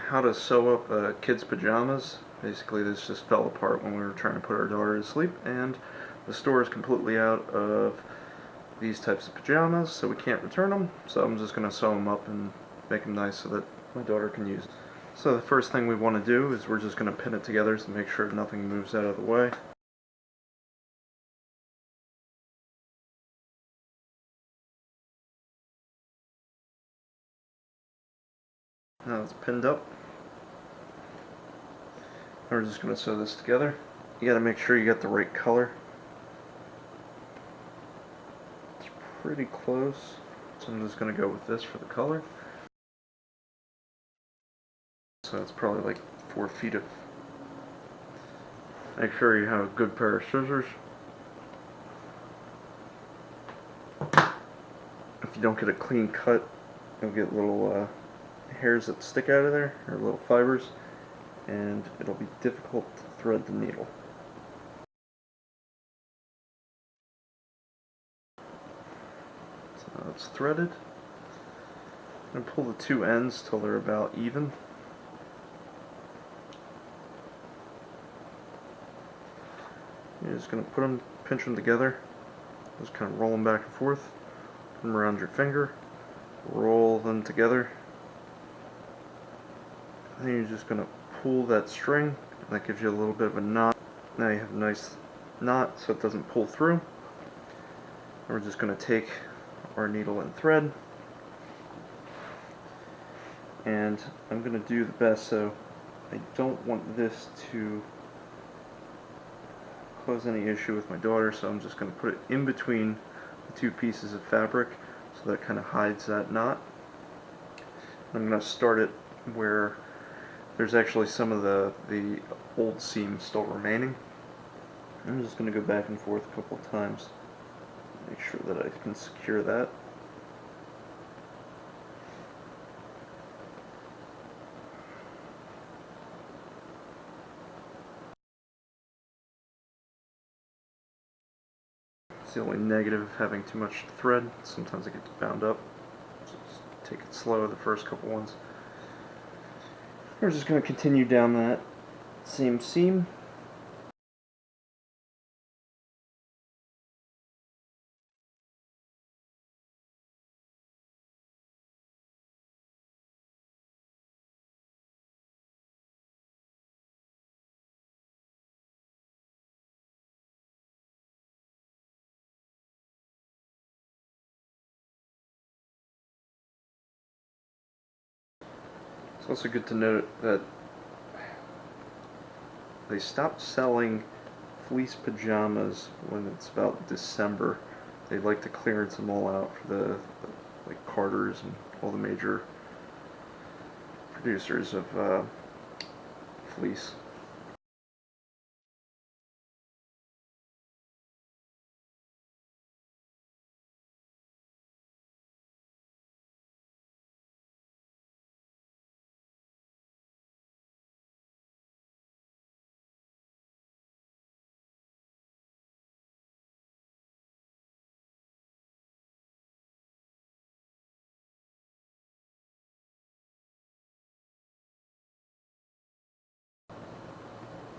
how to sew up kids' pajamas. Basically, this just fell apart when we were trying to put our daughter to sleep, and the store is completely out of these types of pajamas, so we can't return them. So I'm just going to sew them up and make them nice so that my daughter can use them. So the first thing we want to do is we're just going to pin it together to make sure nothing moves out of the way. Now it's pinned up. We're just going to sew this together. You got to make sure you get the right color. It's pretty close, so I'm just going to go with this for the color. So it's probably like 4 feet of. Make sure you have a good pair of scissors. If you don't get a clean cut, you'll get little hairs that stick out of there, or little fibers, and it'll be difficult to thread the needle. So now it's threaded. I'm going to pull the two ends till they're about even. You're just going to put them, pinch them together, just kind of roll them back and forth, put them around your finger, roll them together. Then you're just going to pull that string, and that gives you a little bit of a knot. Now you have a nice knot so it doesn't pull through. And we're just going to take our needle and thread, and I'm going to do the best so I don't want this to cause any issue with my daughter, so I'm just going to put it in between the two pieces of fabric so that kind of hides that knot. I'm going to start it where there's actually some of the old seam still remaining. I'm just going to go back and forth a couple of times, make sure that I can secure that. It's the only negative of having too much thread. Sometimes it gets bound up. So just take it slow the first couple ones. We're just going to continue down that same seam. It's also good to note that they stopped selling fleece pajamas when it's about December. They like to clearance them all out for the like Carter's and all the major producers of fleece.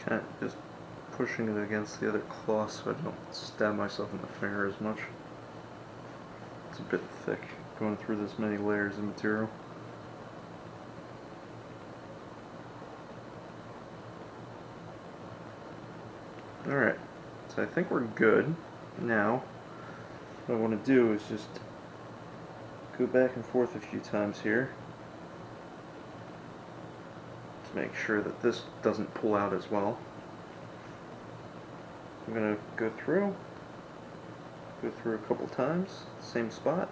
Kind of just pushing it against the other cloth so I don't stab myself in the finger as much. It's a bit thick going through this many layers of material. Alright, so I think we're good. Now, what I want to do is just go back and forth a few times here to make sure that this doesn't pull out as well. I'm going to go through a couple times, same spot.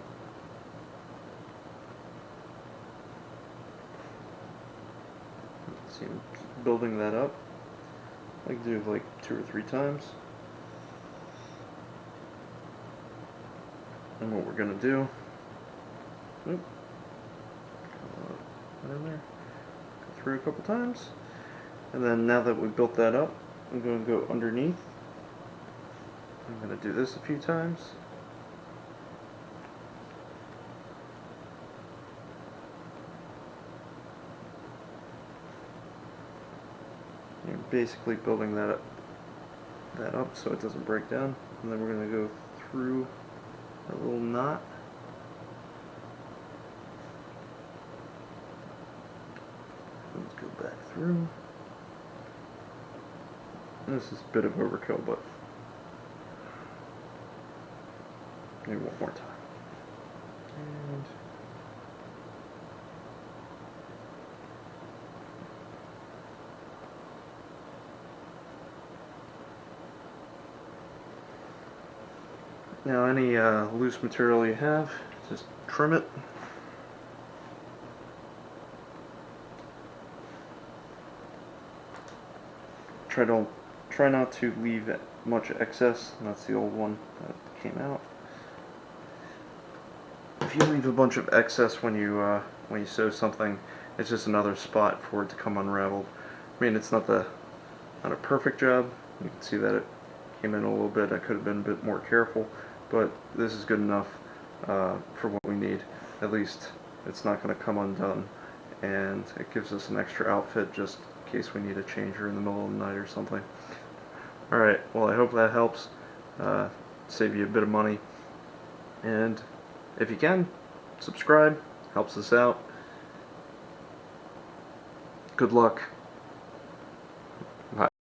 Let's see, I'm building that up. I can do like 2 or 3 times. And what we're going to do, in there, go through a couple times, and then now that we've built that up, I'm going to go underneath. I'm going to do this a few times. You're basically building that up so it doesn't break down, and then we're going to go through that little knot. Let's go back through. This is a bit of overkill, but maybe one more time. And now any loose material you have, just trim it. Try not to leave much excess. That's the old one that came out. If you leave a bunch of excess when you sew something, it's just another spot for it to come unraveled. I mean, it's not a perfect job. You can see that it came in a little bit. I could have been a bit more careful, but this is good enough for what we need. At least it's not going to come undone, and it gives us an extra outfit just in case we need a changer in the middle of the night or something. Alright, well, I hope that helps save you a bit of money, and if you can, subscribe, helps us out. Good luck.